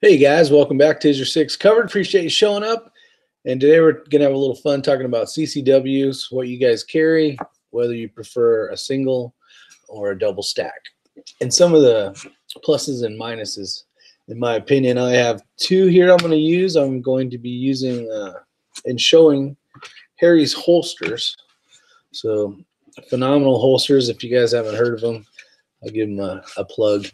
Hey guys, welcome back to Isyour6covered. Appreciate you showing up. And today we're going to have a little fun talking about CCWs, what you guys carry, whether you prefer a single or a double stack, and some of the pluses and minuses. In my opinion, I have two here I'm going to use. I'm going to be using and showing Harry's holsters. So phenomenal holsters. If you guys haven't heard of them, I'll give them a plug.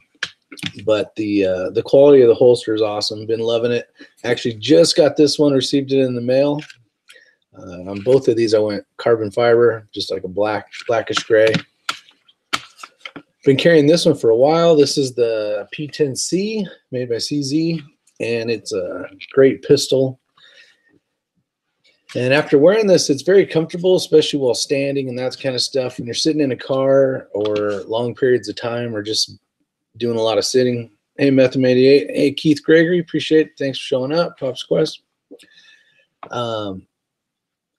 But the quality of the holster is awesome. Been loving it. Actually just got this one, received it in the mail. On both of these I went carbon fiber, just like a blackish gray. Been carrying this one for a while. This is the P10C made by CZ, and it's a great pistol. And after wearing this, it's very comfortable, especially while standing and that kind of stuff. When you're sitting in a car or long periods of time or just doing a lot of sitting. Hey, Metham88. Hey, Keith Gregory. Appreciate it. Thanks for showing up. Pops Quest. I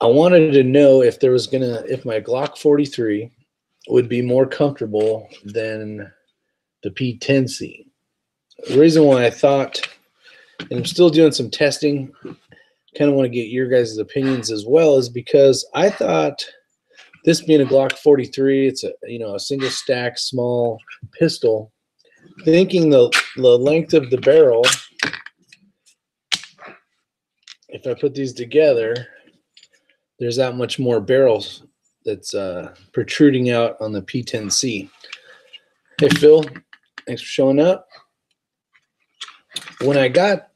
wanted to know if there was if my Glock 43 would be more comfortable than the P10C. The reason why I thought, and I'm still doing some testing, kind of want to get your guys' opinions as well, is because I thought this being a Glock 43, it's a single stack small pistol. Thinking the length of the barrel, if I put these together, there's that much more barrels that's protruding out on the P10C. Hey Phil, thanks for showing up. When I got,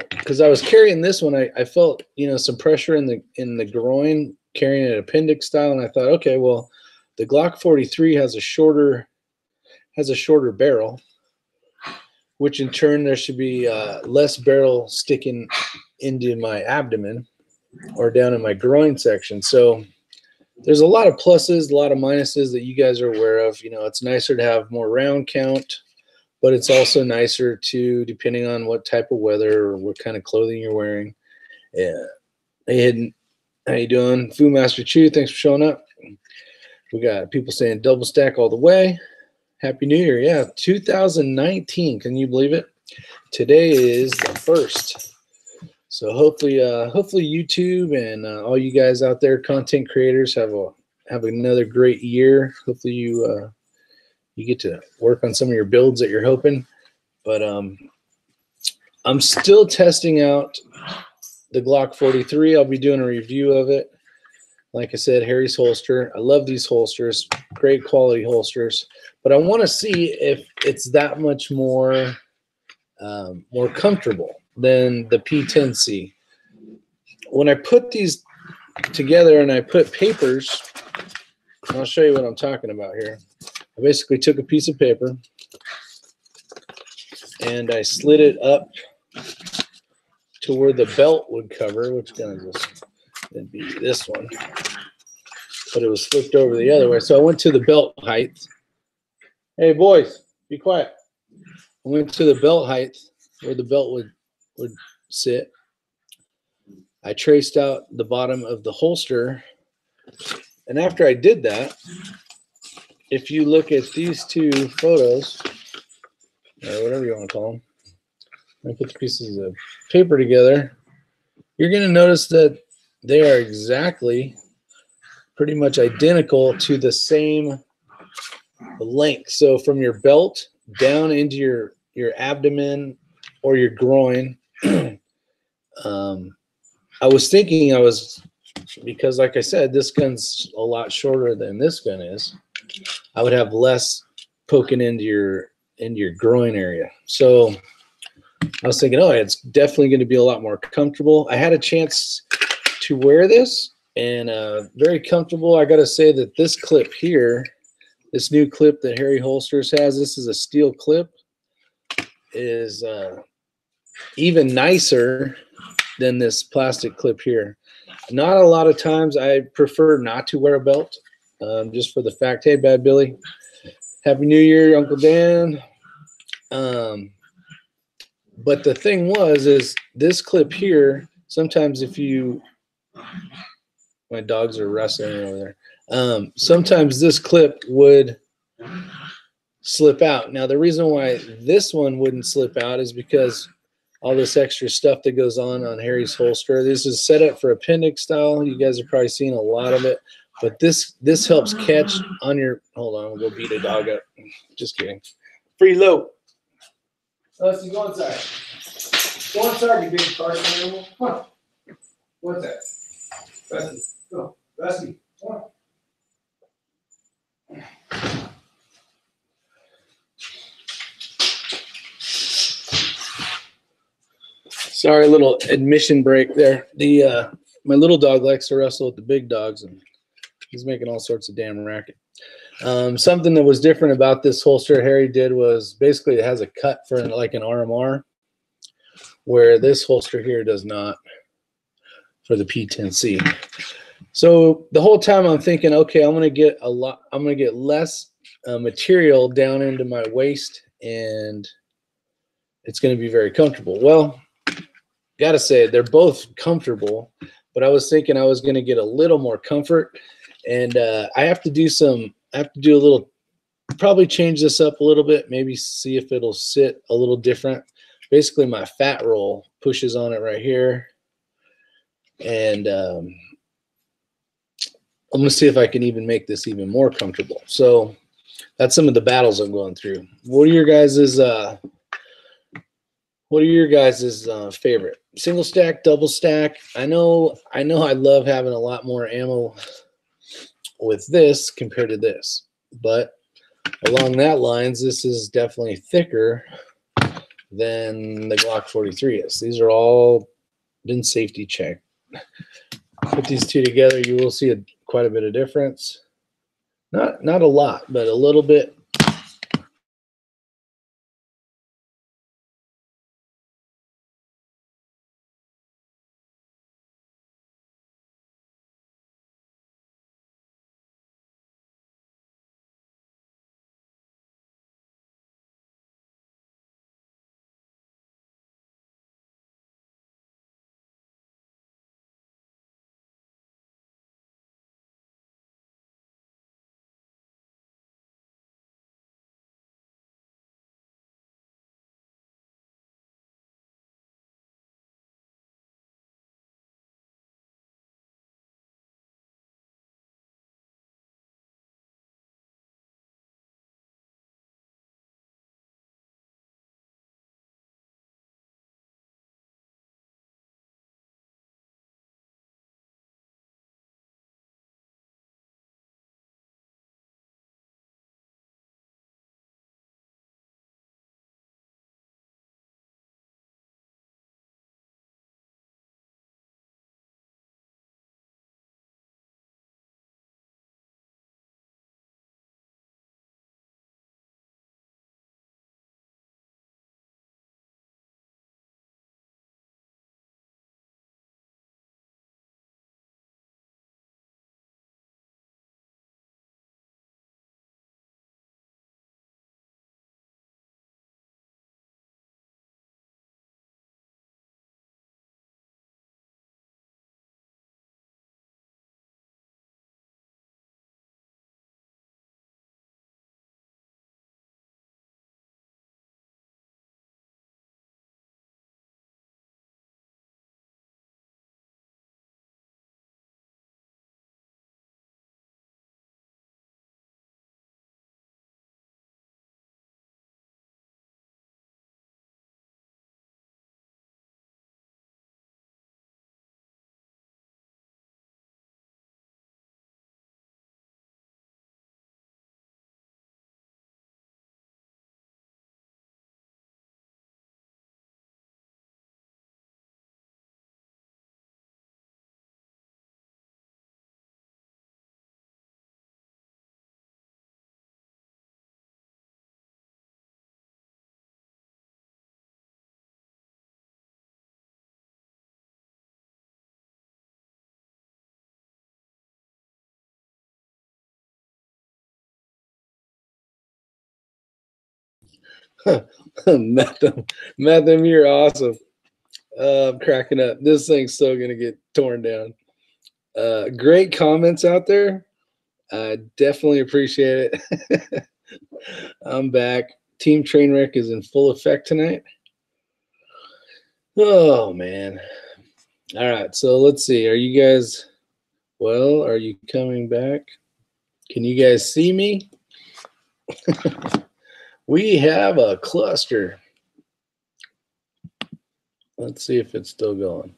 because I was carrying this one, I felt some pressure in the groin, carrying it appendix style, and I thought, okay, well, the Glock 43 has a shorter barrel, which in turn there should be less barrel sticking into my abdomen or down in my groin section. So there's a lot of pluses, a lot of minuses that you guys are aware of. It's nicer to have more round count, but it's also nicer to, depending on what type of weather or what kind of clothing you're wearing. Yeah. Hey, how you doing? Fu Master Chew, thanks for showing up. We got people saying double stack all the way. Happy New Year. Yeah, 2019. Can you believe it? Today is the 1st. So hopefully YouTube and all you guys out there, content creators, have another great year. Hopefully you get to work on some of your builds that you're hoping. But I'm still testing out the Glock 43. I'll be doing a review of it. Like I said, Harry's holster. I love these holsters. Great quality holsters. But I want to see if it's that much more comfortable than the P10C. When I put these together and I put papers, I'll show you what I'm talking about here. I basically took a piece of paper and I slid it up to where the belt would cover. Which gun is this? It'd be this one. But it was flipped over the other way. So I went to the belt height. Hey boys, be quiet. I went to the belt height where the belt would sit. I traced out the bottom of the holster. And after I did that, if you look at these two photos, or whatever you want to call them, I put the pieces of paper together, you're going to notice that they are exactly pretty much identical to the same length. So from your belt down into your abdomen or your groin, I was thinking because like I said, this gun's a lot shorter than this gun is, I would have less poking into your groin area. So I was thinking, oh, it's definitely going to be a lot more comfortable. I had a chance to wear this, and very comfortable. I got to say that this clip here, this new clip that Harry Holsters has, this is a steel clip, is even nicer than this plastic clip here. Not a lot of times I prefer not to wear a belt, just for the fact, hey, Bad Billy, Happy New Year, Uncle Dan. But the thing is this clip here, sometimes if you, my dogs are wrestling over there. Sometimes this clip would slip out. Now, the reason why this one wouldn't slip out is because all this extra stuff that goes on Harry's holster. This is set up for appendix style. You guys have probably seen a lot of it, but this helps catch on your, hold on, we'll beat a dog up. Just kidding. Free load. Leslie, go inside. Go inside, you big carton animal. Come on. What's that? Rusty, go. Rusty, come on. Sorry, a little admission break there. My little dog likes to wrestle with the big dogs, and he's making all sorts of damn racket. Something that was different about this holster Harry did was basically it has a cut for like an RMR, where this holster here does not for the P10C. So the whole time I'm thinking, okay, I'm gonna get less material down into my waist, and it's gonna be very comfortable. Well, gotta say they're both comfortable, but I was thinking I was gonna get a little more comfort, and I have to do a little, probably change this up a little bit, maybe see if it'll sit a little different. Basically, my fat roll pushes on it right here, and I'm gonna see if I can even make this even more comfortable. So that's some of the battles I'm going through. What are your guys's favorite? Single stack, double stack? I know I love having a lot more ammo with this compared to this, but along that lines, this is definitely thicker than the Glock 43 is. These are all been safety checked. Put these two together, you will see quite a bit of difference. Not a lot, but a little bit. Metham, you're awesome. I'm cracking up. This thing's so gonna get torn down. Great comments out there. I definitely appreciate it. I'm back. Team Trainwreck is in full effect tonight. Oh, man. All right, so let's see. Are you guys, well, are you coming back? Can you guys see me? We have a cluster. Let's see if it's still going.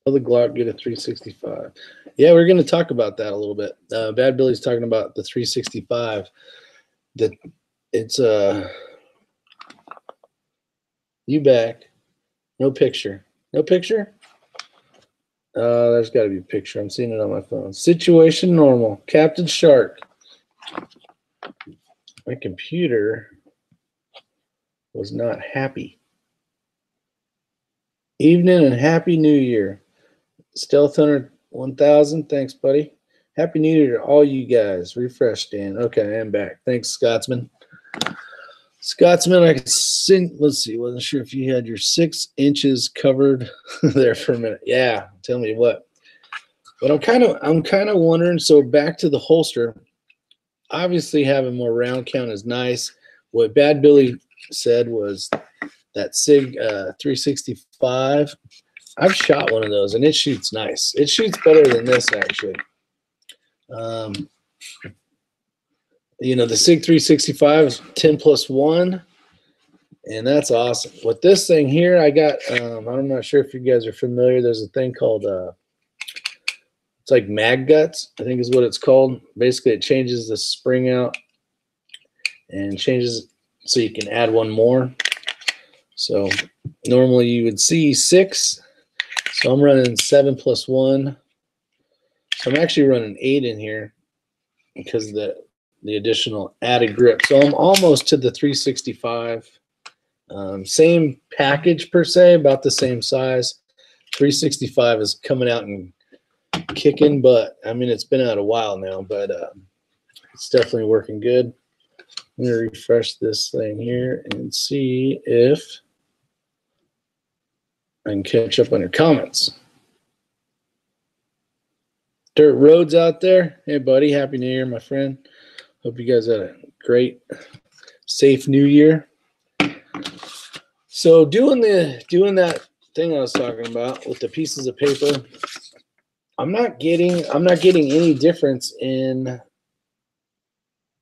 Will the Glock get a 365? Yeah, we're going to talk about that a little bit. Bad Billy's talking about the 365. That it's you back. No picture. No picture? There's got to be a picture. I'm seeing it on my phone. Situation normal. Captain Shark. My computer was not happy. Evening and Happy New Year. Stealth Hunter 1000. Thanks, buddy. Happy New Year to all you guys. Refresh, Dan. Okay, I am back. Thanks, Scotsman. Scotsman, I could sing. Let's see. Wasn't sure if you had your 6 inches covered there for a minute. Yeah, tell me what. But I'm kind of wondering. So back to the holster. Obviously, having more round count is nice. What Bad Billy said was that SIG 365. I've shot one of those, and it shoots nice. It shoots better than this, actually. You know, the SIG 365 is 10+1, and that's awesome. With this thing here, I got, I'm not sure if you guys are familiar. There's a thing called, it's like mag guts, I think is what it's called. Basically, it changes the spring out and changes so you can add one more. So normally you would see 6. So I'm running 7+1. So I'm actually running 8 in here because of the additional added grip. So I'm almost to the 365. Same package per se, about the same size. 365 is coming out and kicking, but I mean, it's been out a while now, but it's definitely working good. I'm going to refresh this thing here and see if I can catch up on your comments. Dirt Roads out there. Hey, buddy. Happy New Year, my friend. Hope you guys had a great, safe New Year. So doing that thing I was talking about with the pieces of paper, I'm not getting any difference in.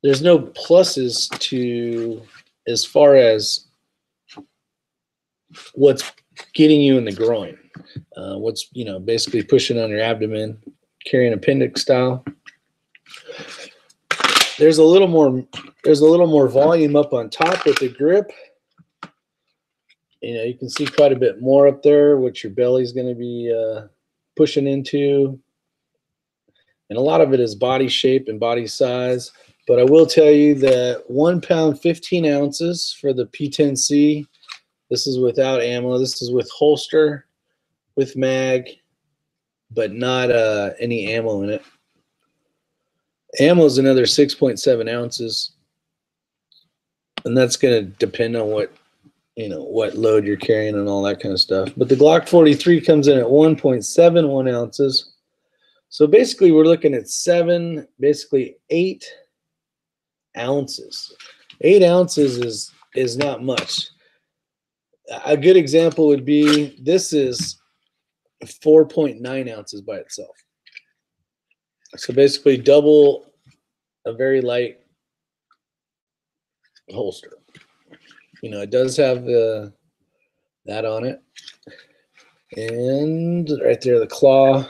There's no pluses to as far as what's getting you in the groin. What's, you know, basically pushing on your abdomen, carrying appendix style. There's a little more volume up on top with the grip. You know, you can see quite a bit more up there, which your belly's going to be pushing into. And a lot of it is body shape and body size. But I will tell you that 1 pound, 15 ounces for the P10C. This is without ammo. This is with holster, with mag, but not any ammo in it. Ammo is another 6.7 ounces. And that's going to depend on what, you know, what load you're carrying and all that kind of stuff. But the Glock 43 comes in at 1.71 ounces. So basically we're looking at 8 ounces. 8 ounces is not much. A good example would be this is 4.9 ounces by itself. So basically double a very light holster. You know, it does have that on it. And right there, the claw.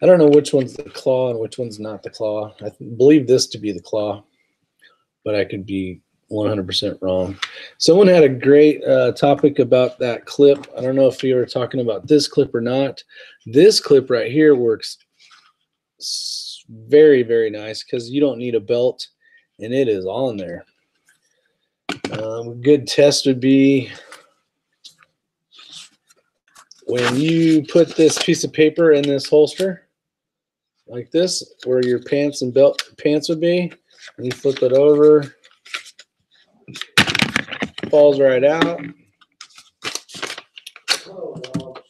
I don't know which one's the claw and which one's not the claw. I believe this to be the claw, but I could be 100% wrong. Someone had a great topic about that clip. I don't know if you were talking about this clip or not. This clip right here works very, very nice because you don't need a belt, and it is on there. A good test would be when you put this piece of paper in this holster, like this, where your pants would be, and you flip it over, falls right out.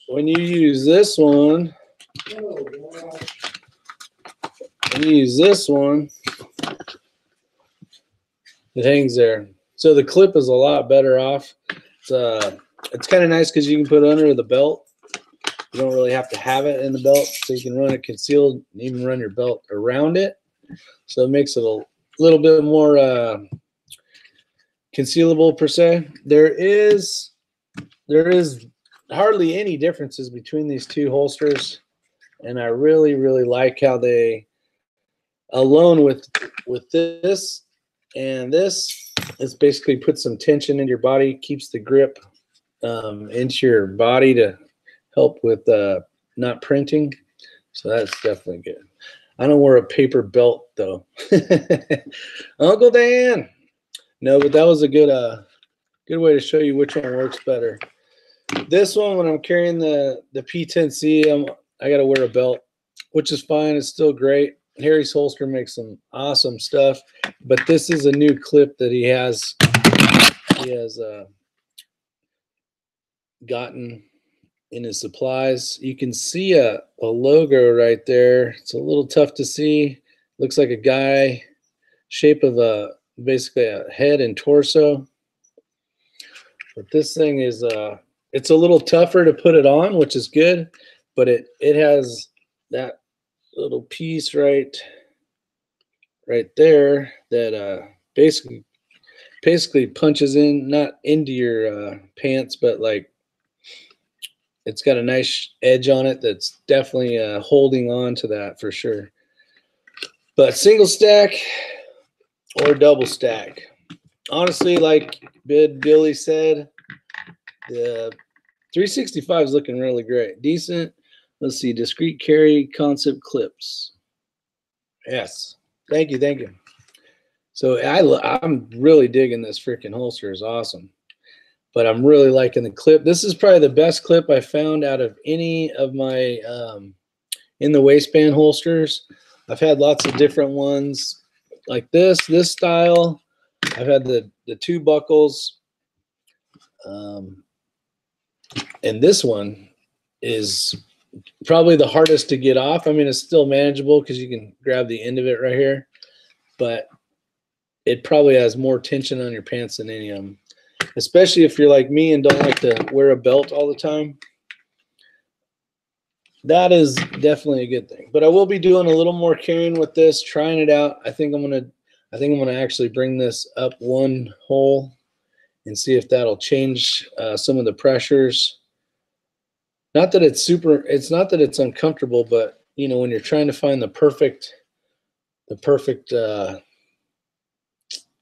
when you use this one, it hangs there. So the clip is a lot better off. It's kind of nice because you can put it under the belt. You don't really have to have it in the belt, so you can run it concealed and even run your belt around it. So it makes it a little bit more concealable per se. There is hardly any differences between these two holsters, and I really like how they, alone with this and this, it's basically put some tension in your body, keeps the grip into your body to help with not printing. So that's definitely good. I don't wear a paper belt though. Uncle Dan. No, but that was a good way to show you which one works better. This one, when I'm carrying the P10C, I got to wear a belt, which is fine. It's still great. Harry's holster makes some awesome stuff, but this is a new clip that he has gotten in his supplies. You can see a logo right there. It's a little tough to see. Looks like a guy, shape of basically a head and torso. But this thing is it's a little tougher to put it on, which is good, but it has that little piece right there that basically punches in, not into your pants, but like it's got a nice edge on it that's definitely holding on to that for sure. But single stack or double stack, honestly, like Billy said, the 365 is looking really great. Decent. Let's see, discrete carry concept clips. Yes. Thank you. So I'm really digging this freaking holster. It's awesome. But I'm really liking the clip. This is probably the best clip I found out of any of my in the waistband holsters. I've had lots of different ones like this style. I've had the two buckles. And this one is probably the hardest to get off. I mean, it's still manageable because you can grab the end of it right here, but it probably has more tension on your pants than any of them, especially if you're like me and don't like to wear a belt all the time. That is definitely a good thing. But I will be doing a little more carrying with this, trying it out. I think I'm gonna actually bring this up one hole and see if that'll change some of the pressures. Not that it's not that it's uncomfortable, but you know, when you're trying to find the perfect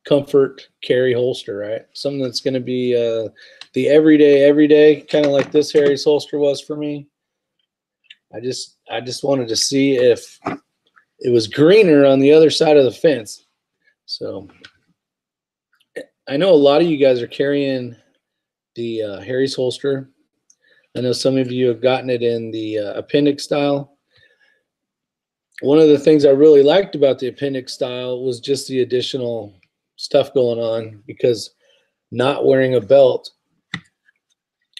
comfort carry holster, right? Something that's going to be the everyday, kind of like this Harry's holster was for me. I just wanted to see if it was greener on the other side of the fence. So I know a lot of you guys are carrying the Harry's holster. I know some of you have gotten it in the appendix style. One of the things I really liked about the appendix style was just the additional stuff going on, because not wearing a belt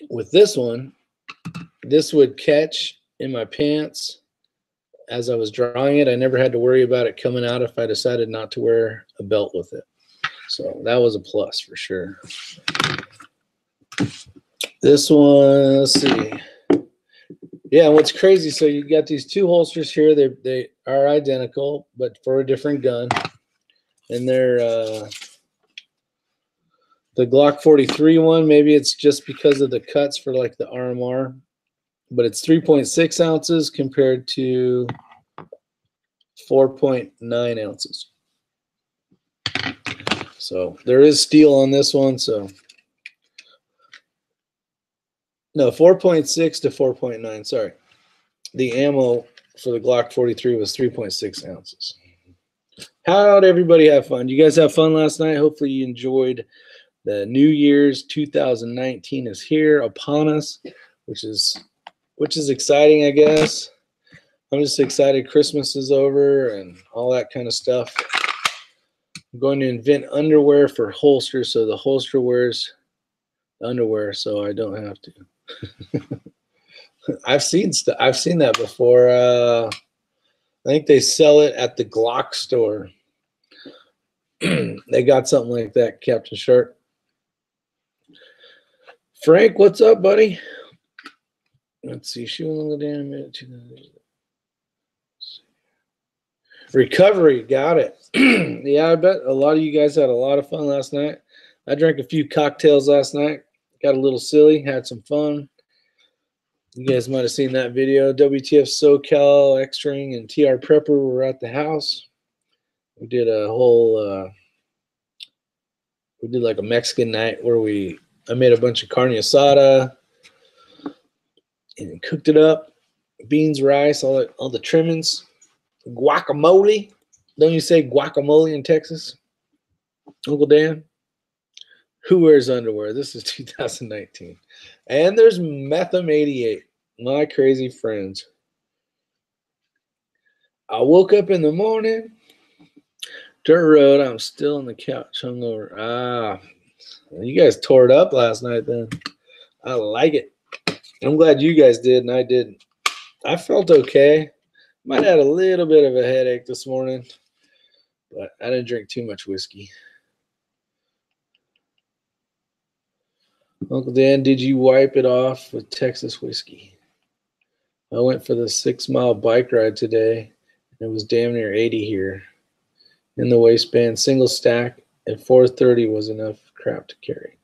with this one, this would catch in my pants as I was drawing it. I never had to worry about it coming out if I decided not to wear a belt with it. So that was a plus for sure. This one, let's see. Yeah, what's crazy, so you got these two holsters here. They are identical, but for a different gun. And they're the Glock 43 one, maybe it's just because of the cuts for like the RMR, but it's 3.6 ounces compared to 4.9 ounces. So there is steel on this one. So no, 4.6 to 4.9. Sorry. The ammo for the Glock 43 was 3.6 ounces. How'd everybody have fun? You guys have fun last night? Hopefully you enjoyed. The New Year's 2019 is here upon us, which is exciting, I guess. I'm just excited Christmas is over and all that kind of stuff. I'm going to invent underwear for holsters, so the holster wears underwear, so I don't have to. I've seen that before. I think they sell it at the Glock store. They got something like that, Captain Shark. Frank, what's up, buddy? Let's see. Shooting the damn minute. Recovery, got it. Yeah, I bet a lot of you guys had a lot of fun last night. I drank a few cocktails last night. Got a little silly, had some fun. You guys might have seen that video. WTF SoCal, X-String, and TR Prepper were at the house. We did a whole, we did like a Mexican night where I made a bunch of carne asada and cooked it up. Beans, rice, all the trimmings. Guacamole. Don't you say guacamole in Texas, Uncle Dan? Who wears underwear? This is 2019. And there's Metham88, my crazy friends. I woke up in the morning, dirt road, I'm still on the couch, hungover. Ah, you guys tore it up last night then. I like it. I'm glad you guys did and I didn't. I felt okay. Might have had a little bit of a headache this morning, but I didn't drink too much whiskey. Uncle Dan, did you wipe it off with Texas whiskey? I went for the 6-mile bike ride today. It was damn near 80 here. In the waistband, single stack at 430 was enough crap to carry.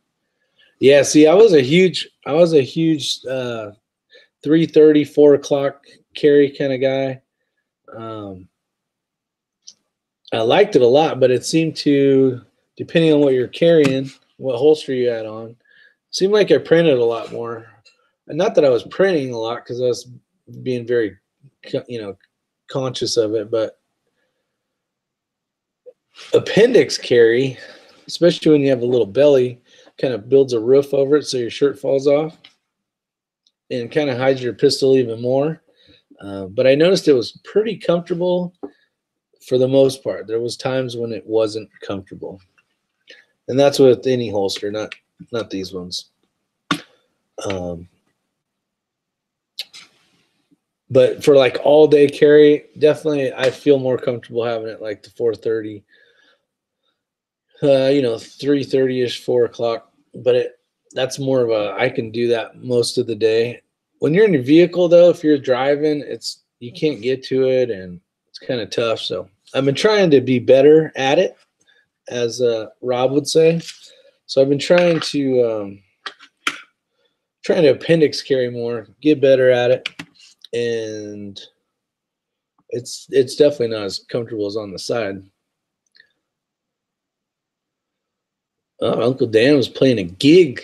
Yeah, see, I was a huge 3:30, 4 o'clock carry kind of guy. I liked it a lot, but it seemed to, depending on what you're carrying, what holster you had on, seemed like I printed a lot more. And not that I was printing a lot because I was being very, conscious of it, but appendix carry, especially when you have a little belly, kind of builds a roof over it so your shirt falls off and kind of hides your pistol even more. But I noticed it was pretty comfortable for the most part. There was times when it wasn't comfortable. And that's with any holster, not these ones. But for like all day carry, definitely I feel more comfortable having it like the 430, 3:30-ish, 4 o'clock. But that's more of I can do that most of the day. When you're in your vehicle though, if you're driving, you can't get to it and it's kind of tough. So I've been trying to be better at it, as Rob would say. So I've been trying to appendix carry more, get better at it, and it's definitely not as comfortable as on the side. Oh, Uncle Dan was playing a gig.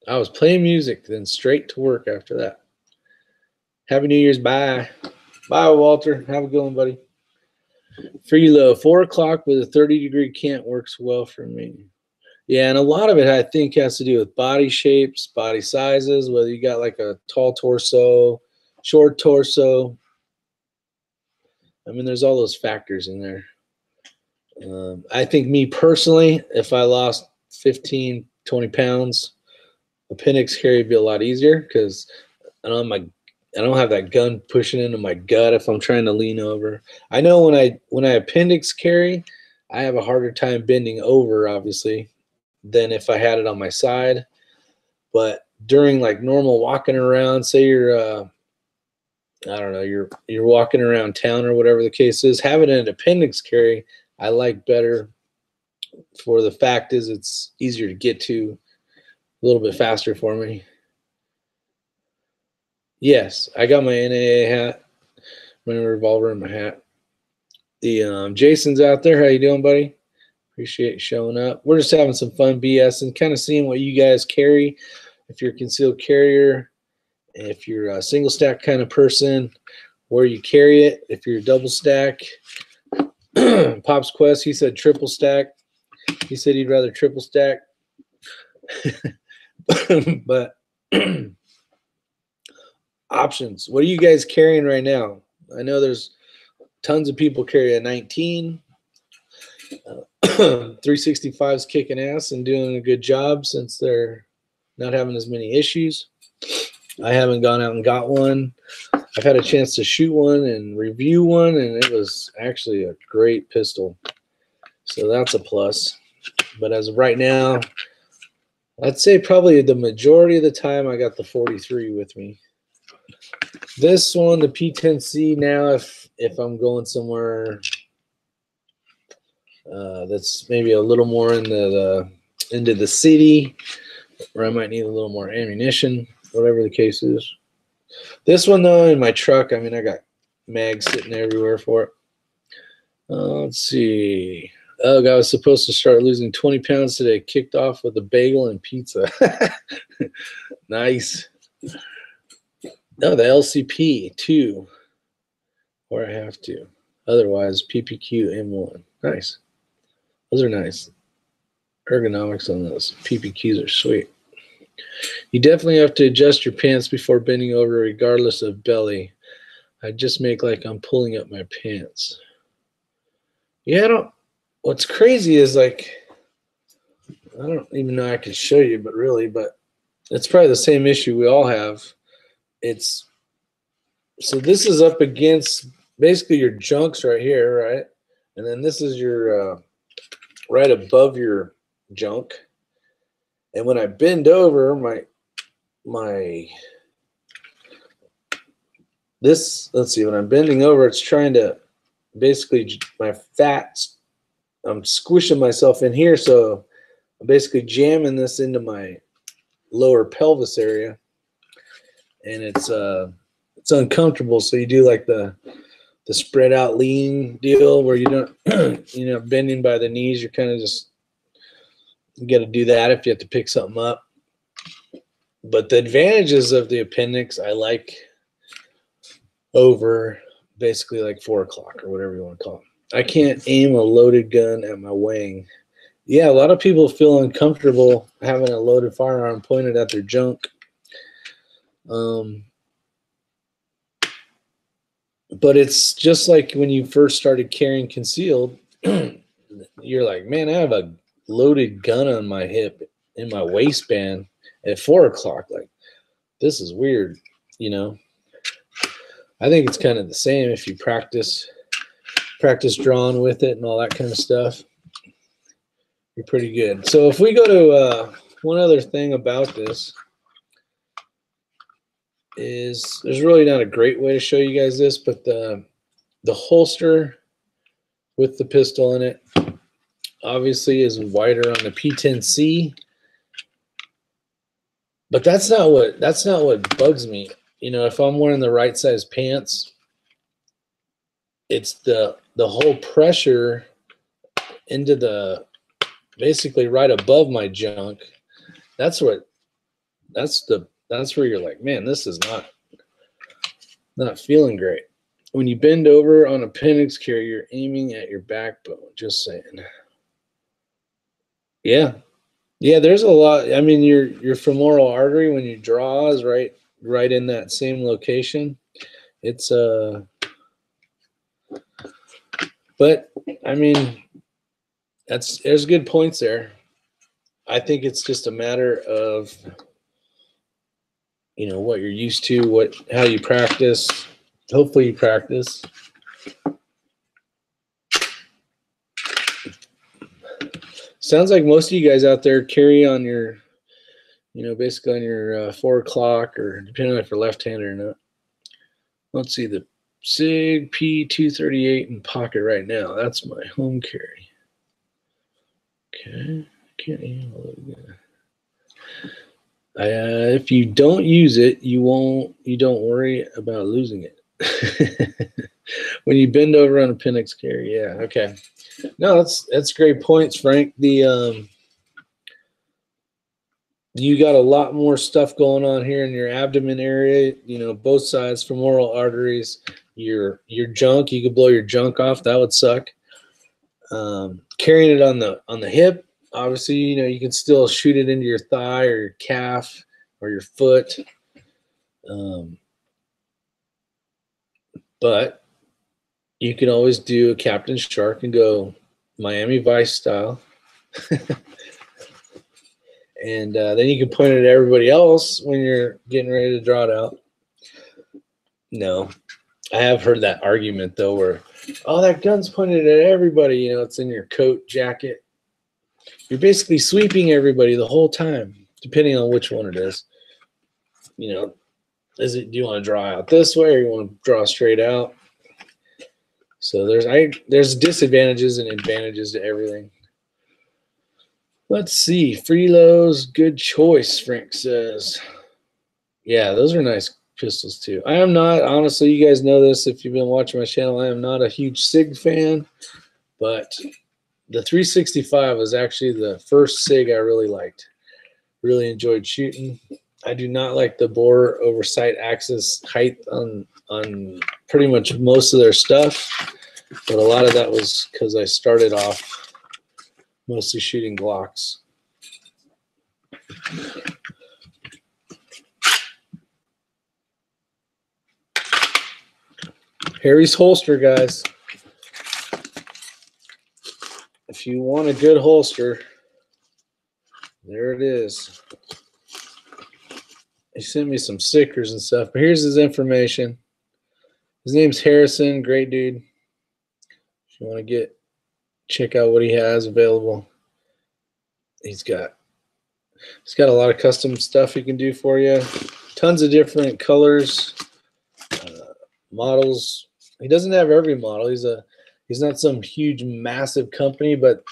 I was playing music, then straight to work after that. Happy New Year's. Bye. Bye, Walter. Have a good one, buddy. Free low. 4 o'clock with a 30-degree cant works well for me. Yeah, and a lot of it, I think, has to do with body shapes, body sizes, whether you got like a tall torso, short torso. I mean, there's all those factors in there. I think me personally, if I lost 15, 20 pounds, appendix carry would be a lot easier because I don't have that gun pushing into my gut if I'm trying to lean over. I know when I appendix carry, I have a harder time bending over, obviously, than if I had it on my side. But during like normal walking around, say you're you're walking around town or whatever the case is, having an appendix carry I like better for the fact is it's easier to get to, a little bit faster for me. Yes, I got my NAA hat, my revolver in my hat. The Jason's out there. How you doing, buddy? Appreciate you showing up. We're just having some fun BS and kind of seeing what you guys carry. If you're a concealed carrier, if you're a single stack kind of person, where you carry it. If you're a double stack, Pop's Quest, he said triple stack. He said he'd rather triple stack. But options. What are you guys carrying right now? I know there's tons of people carry a 19. 365's kicking ass and doing a good job since they're not having as many issues. I haven't gone out and got one. I've had a chance to shoot one and review one, and it was actually a great pistol. So that's a plus. But as of right now, I'd say probably the majority of the time I got the 43 with me. This one, the P10C, now if I'm going somewhere that's maybe a little more into the city, where I might need a little more ammunition, whatever the case is. This one, though, in my truck, I mean, I got mags sitting everywhere for it. Let's see. Oh, I was supposed to start losing 20 pounds today. Kicked off with a bagel and pizza. Nice. No, the LCP 2, or I have to. Otherwise, PPQ M1. Nice. Those are nice. Ergonomics on those PPQs are sweet. You definitely have to adjust your pants before bending over, regardless of belly. I just make like I'm pulling up my pants. Yeah, I don't. What's crazy is like, I don't even know I could show you, but it's probably the same issue we all have. So this is up against basically your junks right here, right? And then this is your right above your junk. And when I bend over, let's see, when I'm bending over, it's trying to basically, my fats, I'm squishing myself in here, so I'm basically jamming this into my lower pelvis area, and it's uncomfortable. So you do like the spread out lean deal where you don't bending by the knees. You're kind of just, you got to do that if you have to pick something up. But the advantages of the appendix I like over basically like 4 o'clock or whatever you want to call it. I can't aim a loaded gun at my wing. Yeah, a lot of people feel uncomfortable having a loaded firearm pointed at their junk. But it's just like when you first started carrying concealed, you're like, man, I have a loaded gun on my hip in my waistband at 4 o'clock. Like, this is weird, you know? I think it's kind of the same if you practice drawing with it and all that kind of stuff. You're pretty good. So if we go to one other thing about this is, there's really not a great way to show you guys this, but the holster with the pistol in it obviously is wider on the P10C, but that's not what bugs me. You know, if I'm wearing the right size pants, it's the whole pressure into the, basically right above my junk. That's where you're like, man, this is not feeling great. When you bend over on appendix carry, you're aiming at your backbone. Just saying. Yeah, there's a lot. I mean, your femoral artery when you draw is right in that same location. It's but I mean, there's good points there. I think it's just a matter of, you know, what you're used to, how you practice. Hopefully you practice. Sounds like most of you guys out there carry on your, you know, basically on your 4 o'clock, or depending on if you're left-handed or not. Let's see, the SIG P238 in pocket right now. That's my home carry. Okay, can't even look good. If you don't use it, you don't worry about losing it. When you bend over on appendix carry, yeah, okay. No, that's great points, Frank. You got a lot more stuff going on here in your abdomen area, you know, both sides, femoral arteries, your junk. You could blow your junk off. That would suck. Carrying it on the hip, obviously, you know, you can still shoot it into your thigh or your calf or your foot. But you can always do a Captain Shark and go Miami Vice style. And then you can point it at everybody else when you're getting ready to draw it out. No, I have heard that argument though, where, oh, that gun's pointed at everybody. You know, it's in your coat, jacket. You're basically sweeping everybody the whole time, depending on which one it is. You know, do you want to draw out this way, or you want to draw straight out? So there's disadvantages and advantages to everything. Let's see. Freelows, good choice, Frank says. Yeah, those are nice pistols too. I am not, honestly, you guys know this if you've been watching my channel, I am not a huge SIG fan, but the 365 was actually the first SIG I really liked. Really enjoyed shooting. I do not like the bore over sight axis height on pretty much most of their stuff, but a lot of that was because I started off mostly shooting Glocks. Harry's holster, guys. If you want a good holster, there it is. He sent me some stickers and stuff, but here's his information. His name's Harrison, great dude. If you want to check out what he has available. He's got a lot of custom stuff he can do for you. Tons of different colors, models. He doesn't have every model. He's not some huge massive company, but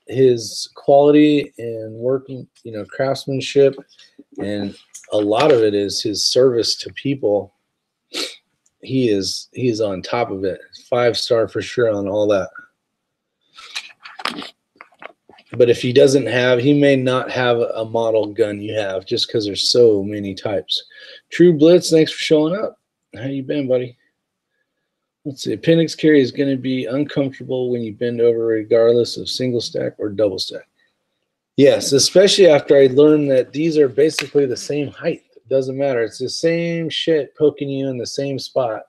his quality and working, you know, craftsmanship, and a lot of it is his service to people. He's on top of it. 5-star for sure on all that. But if he doesn't have, he may not have a model gun you have, just because there's so many types. True Blitz, thanks for showing up. How you been, buddy? Let's see. Appendix carry is going to be uncomfortable when you bend over, regardless of single stack or double stack. Yes, especially after I learned that these are basically the same height. It doesn't matter. It's the same shit poking you in the same spot,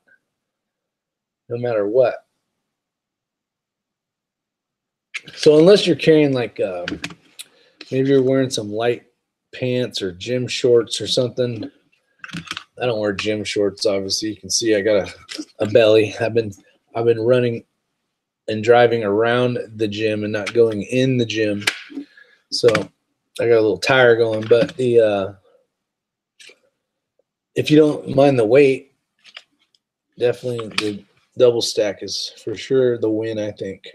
no matter what. So unless you're carrying like maybe you're wearing some light pants or gym shorts or something. I don't wear gym shorts, obviously. You can see I got a belly. I've been running and driving around the gym and not going in the gym. So I got a little tire going, but if you don't mind the weight, definitely the double stack is for sure the win, I think.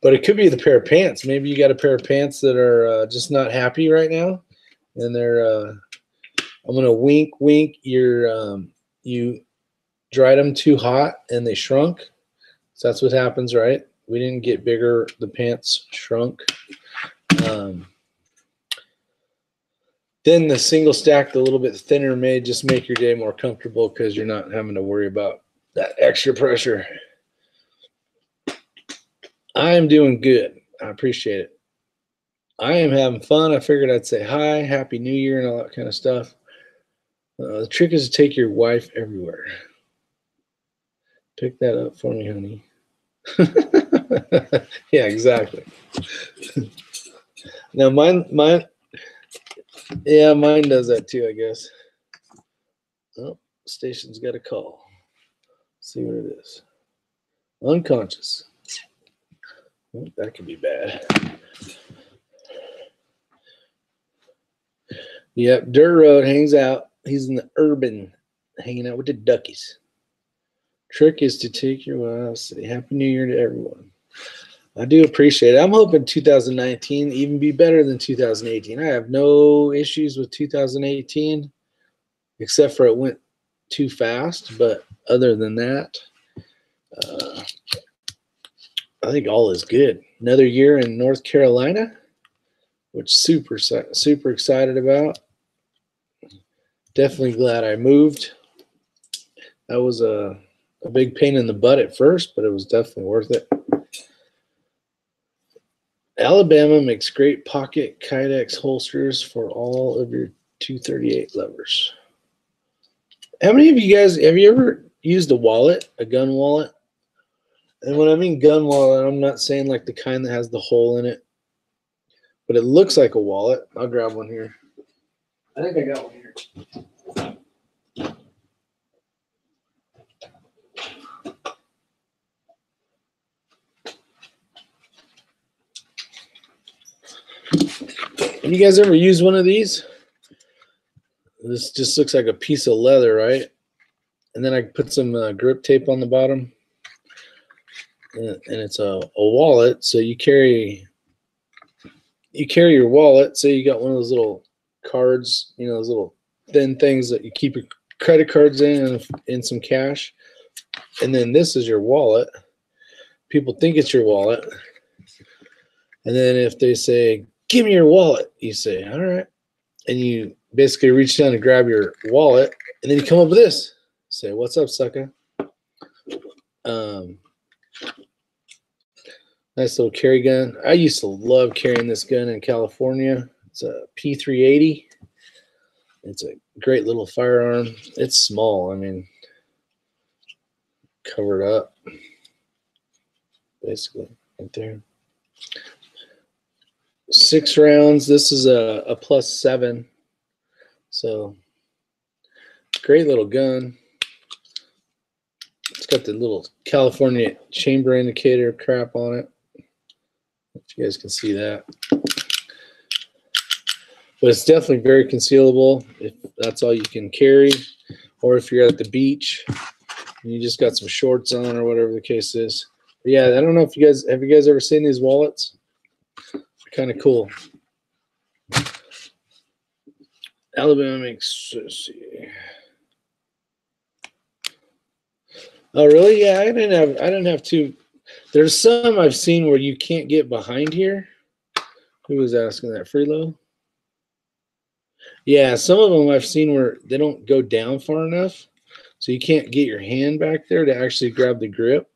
But it could be the pair of pants. Maybe you got a pair of pants that are just not happy right now, and they're I'm gonna wink. You dried them too hot and they shrunk. So that's what happens, right? We didn't get bigger. The pants shrunk. Then the single stack, a little bit thinner, may just make your day more comfortable because you're not having to worry about that extra pressure. I am doing good. I appreciate it. I am having fun. I figured I'd say hi, Happy New Year, and all that kind of stuff. The trick is to take your wife everywhere. Pick that up for me, honey. Yeah, exactly. Now mine does that too, I guess. Oh, station's got a call. Let's see what it is. Unconscious. Oh, that could be bad. Yep, Dirt Road hangs out. He's in the urban, hanging out with the duckies. Trick is to take your wife. Say Happy New Year to everyone. I do appreciate it. I'm hoping 2019 even be better than 2018. I have no issues with 2018, except for it went too fast. But other than that, I think all is good. Another year in North Carolina, which super excited about. Definitely glad I moved. That was a big pain in the butt at first, but it was definitely worth it. Alabama makes great pocket Kydex holsters for all of your 238 levers. How many of you guys, have you ever used a wallet, a gun wallet? And when I mean gun wallet, I'm not saying like the kind that has the hole in it. but it looks like a wallet. I'll grab one here. I think I got one here. You guys ever use one of these? This just looks like a piece of leather, right? And then I put some grip tape on the bottom. And it's a wallet, so you carry your wallet. Say you got one of those little cards, you know, those little thin things that you keep your credit cards in and some cash. And then this is your wallet. People think it's your wallet. And then if they say, "Give me your wallet," you say, "All right." And you basically reach down and grab your wallet, and then you come up with this. Say, "What's up, sucker?" Nice little carry gun. I used to love carrying this gun in California. It's a P380. It's a great little firearm. It's small. I mean, covered up, basically, right there. 6 rounds. This is a +7. So, great little gun. It's got the little California chamber indicator crap on it. If you guys can see that. But it's definitely very concealable if that's all you can carry, or if you're at the beach and you just got some shorts on or whatever the case is. But yeah, I don't know if you guys have ever seen these wallets? They're kind of cool. Alabama makes, let's see. Oh really? Yeah, I didn't have to. There's some I've seen where you can't get behind here. Who was asking that? Freelo? Yeah, some of them I've seen where they don't go down far enough, so you can't get your hand back there to actually grab the grip.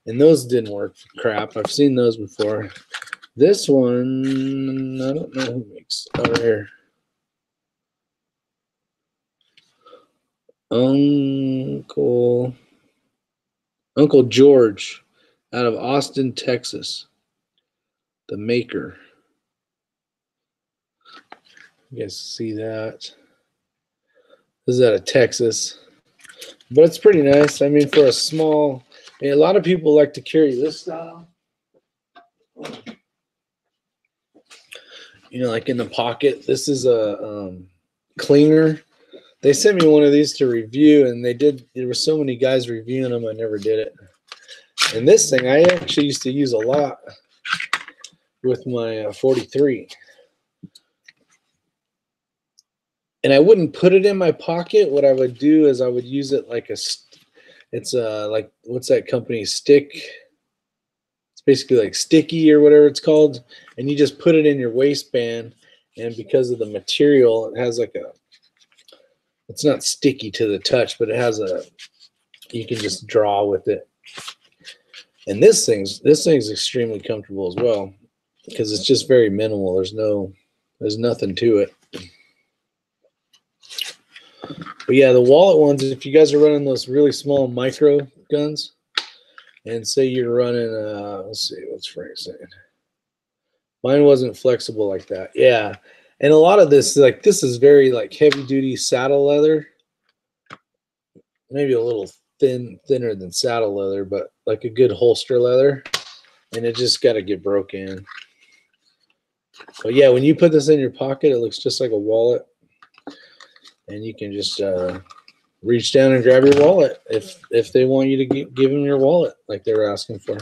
And those didn't work for crap. I've seen those before. This one, I don't know who makes. Oh, right here. Uncle George out of Austin, Texas. The maker. You guys see that? This is out of Texas. But it's pretty nice. I mean, for a small, I mean, a lot of people like to carry this style. You know, like in the pocket. This is a cleaner. They sent me one of these to review, and there were so many guys reviewing them, I never did it. And this thing, I actually used to use a lot with my 43. And I wouldn't put it in my pocket. What I would do is I would use it like like, what's that company? Stick. It's basically like sticky or whatever it's called. And you just put it in your waistband. And because of the material, it has like it's not sticky to the touch, but it has you can just draw with it. And this thing's extremely comfortable as well, because it's just very minimal. There's nothing to it. But yeah, the wallet ones, if you guys are running those really small micro guns, and say you're running, let's see, what's Frank saying? Mine wasn't flexible like that. Yeah. And a lot of this, like, this is very like heavy duty saddle leather. Maybe a little thinner than saddle leather, but like a good holster leather. And it just got to get broke in. But yeah, when you put this in your pocket, it looks just like a wallet. And you can just reach down and grab your wallet if they want you to give them your wallet like they were asking for.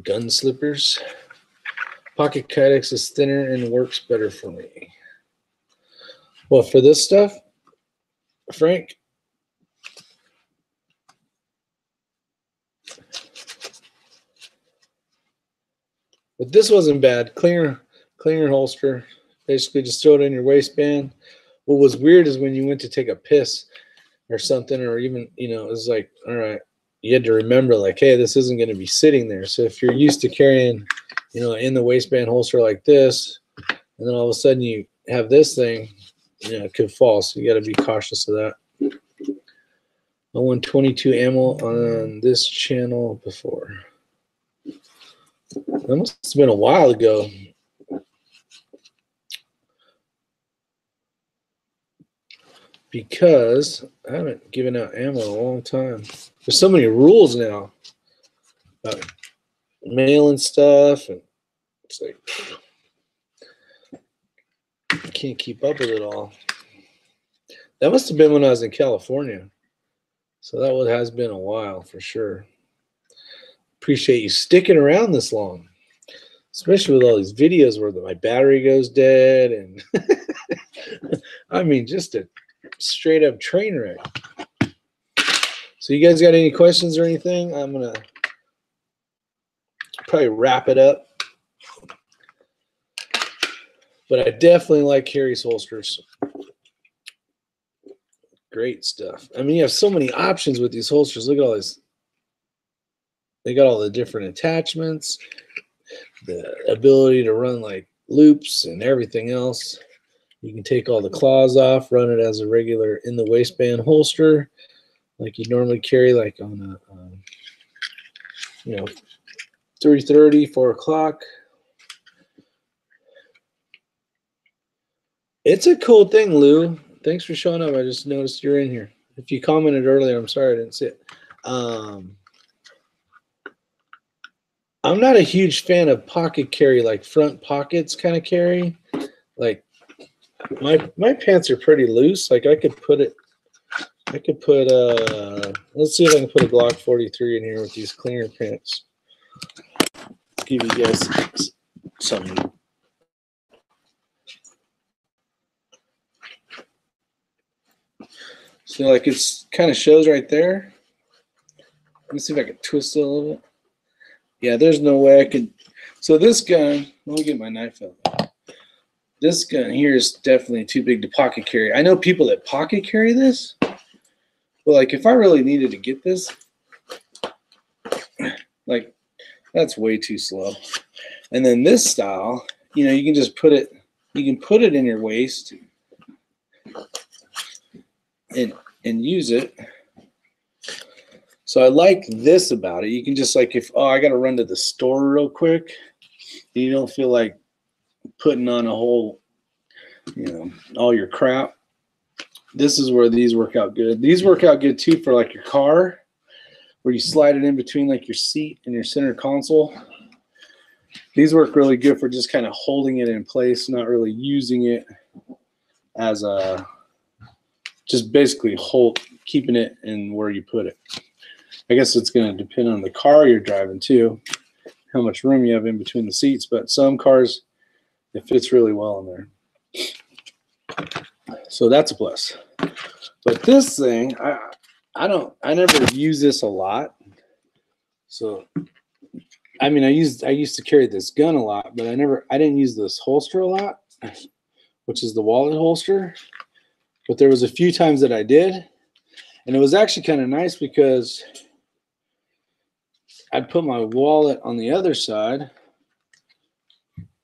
Gun slippers. Pocket Kydex is thinner and works better for me. Well, for this stuff, Frank? But this wasn't bad. Cleaner holster. Basically, just throw it in your waistband. What was weird is when you went to take a piss or something, or even, you know, it was like, all right, you had to remember, like, hey, this isn't going to be sitting there. So if you're used to carrying, you know, in the waistband holster like this, and then all of a sudden you have this thing, you know, it could fall. So you got to be cautious of that. I won 22 ammo on this channel before. That must have been a while ago. Because I haven't given out ammo in a long time. There's so many rules now about mailing stuff, and it's like I can't keep up with it all. That must have been when I was in California. So that has been a while for sure. Appreciate you sticking around this long, especially with all these videos where my battery goes dead, and I mean, just a straight up train wreck. So you guys got any questions or anything? I'm gonna probably wrap it up. But I definitely like Harry's holsters. Great stuff. I mean, you have so many options with these holsters. Look at all this. They got all the different attachments, the ability to run like loops and everything else. You can take all the claws off, run it as a regular in the waistband holster, like you normally carry, like on a, 3:30, 4 o'clock. It's a cool thing, Lou. Thanks for showing up. I just noticed you're in here. If you commented earlier, I'm sorry I didn't see it. I'm not a huge fan of pocket carry, like front pockets kind of carry. Like my pants are pretty loose. Like I could put let's see if I can put a Glock 43 in here with these cleaner pants. Give you guys something. So like it's kind of shows right there. Let me see if I can twist it a little bit. Yeah, there's no way I could. So this gun, let me get my knife out. This gun here is definitely too big to pocket carry. I know people that pocket carry this, but like if I really needed to get this, like that's way too slow. And then this style, you can just put it, in your waist and use it. So I like this about it. You can just like, I got to run to the store real quick, and you don't feel like putting on a whole, all your crap. This is where these work out good. These work out good too for like your car, where you slide it in between like your seat and your center console. These work really good for just kind of holding it in place, not really using it as just basically keeping it in where you put it. I guess it's going to depend on the car you're driving too, how much room you have in between the seats. But some cars, it fits really well in there. So that's a plus. But this thing, I never use this a lot. So I mean, I used to carry this gun a lot, but I didn't use this holster a lot, which is the wallet holster. But there was a few times that I did, and it was actually kind of nice because I'd put my wallet on the other side,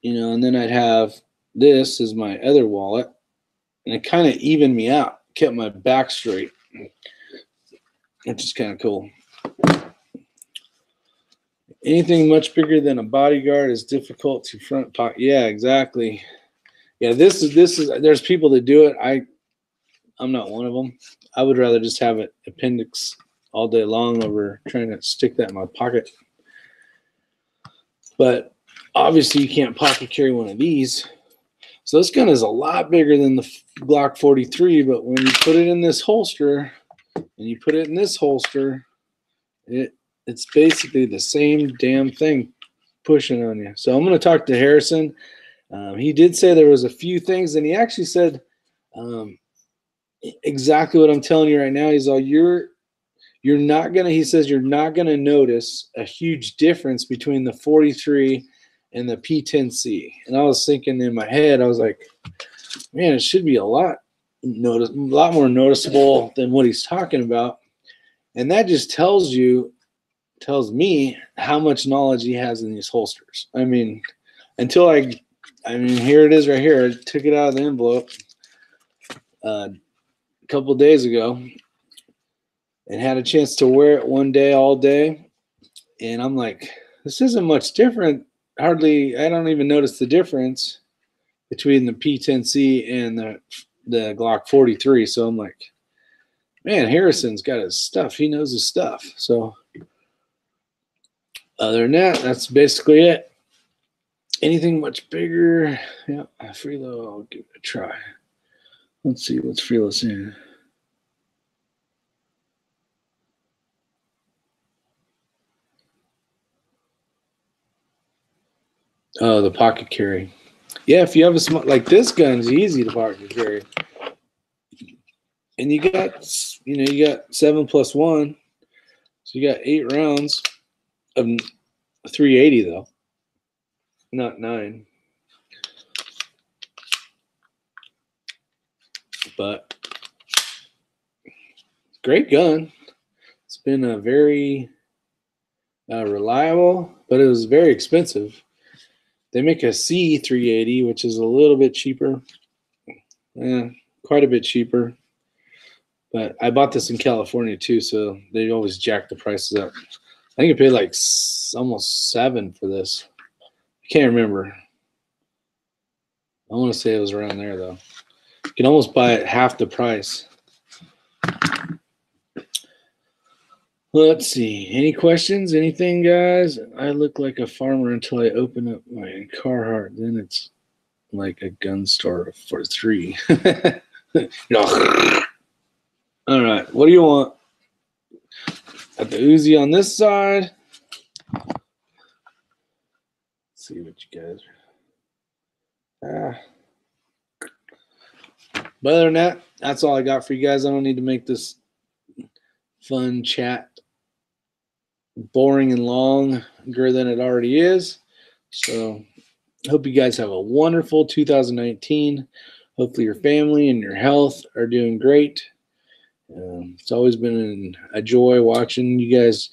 and then I'd have this as my other wallet, and it kind of evened me out, kept my back straight, which is kind of cool. Anything much bigger than a bodyguard is difficult to front pocket. Yeah, exactly. Yeah, this is. There's people that do it. I'm not one of them. I would rather just have an appendix all day long over trying to stick that in my pocket. But obviously you can't pocket carry one of these. So this gun is a lot bigger than the Glock 43, but when you put it in this holster and you put it in this holster, it's basically the same damn thing pushing on you. So I'm going to talk to Harrison. He did say there was a few things, and he actually said exactly what I'm telling you right now. He's all, you're not gonna, he says, you're not gonna notice a huge difference between the 43 and the P10C. And I was thinking in my head, I was like, man, it should be a lot more noticeable than what he's talking about. And that just tells me how much knowledge he has in these holsters. I mean, here it is right here. I took it out of the envelope a couple of days ago and had a chance to wear it one day, all day. And I'm like, this isn't much different. Hardly, I don't even notice the difference between the P10C and the Glock 43. So I'm like, man, Harrison's got his stuff. He knows his stuff. So other than that, that's basically it. Anything much bigger? Yeah, Freelo, I'll give it a try. Let's see what's Freelo saying. Oh, the pocket carry. Yeah, if you have a small, like this gun's easy to pocket carry. And you got 7 + 1. So you got 8 rounds of 380 though. Not 9. But great gun. It's been a very reliable, but it was very expensive. They make a C380, which is a little bit cheaper. Yeah, quite a bit cheaper. But I bought this in California too, so they always jack the prices up. I think I paid like almost $7 for this. I can't remember. I want to say it was around there though. You can almost buy it half the price. Let's see. Any questions? Anything, guys? I look like a farmer until I open up my Carhartt. Then it's like a gun store for 3. All right. What do you want? Got the Uzi on this side. Let's see what you guys are. But other than that, that's all I got for you guys. I don't need to make this fun chat boring and longer than it already is. So hope you guys have a wonderful 2019. Hopefully your family and your health are doing great. It's always been a joy watching you guys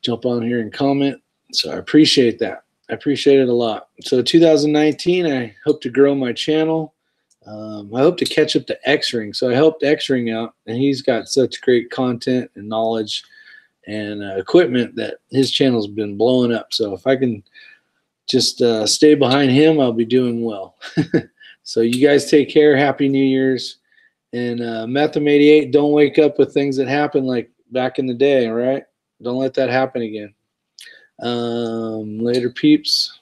jump on here and comment. So I appreciate that. I appreciate it a lot. So 2019, I hope to grow my channel. I hope to catch up to X-Ring. So I helped X-Ring out, and he's got such great content and knowledge and equipment that his channel's been blowing up. So if I can just stay behind him, I'll be doing well. So you guys take care. Happy New Year's. And Metham 88, don't wake up with things that happened like back in the day, all right? Don't let that happen again. Later, peeps.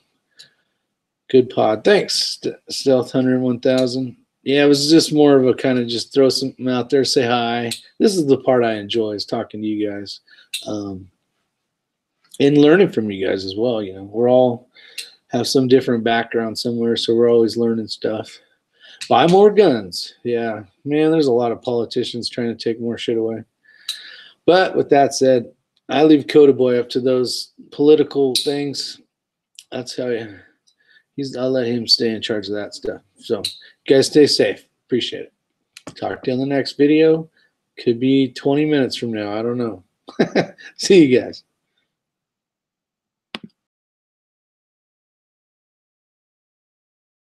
Good pod. Thanks, Stealth 101,000. Yeah, it was just more of a kind of just throw something out there, say hi. This is the part I enjoy, is talking to you guys. And learning from you guys as well. You know, we're all have some different background somewhere, so we're always learning stuff. Buy more guns. Yeah, man, there's a lot of politicians trying to take more shit away. But with that said, I leave Coda Boy up to those political things. That's how I'll let him stay in charge of that stuff. So, you guys stay safe. Appreciate it. Talk to you on the next video. Could be 20 minutes from now. I don't know. See you guys.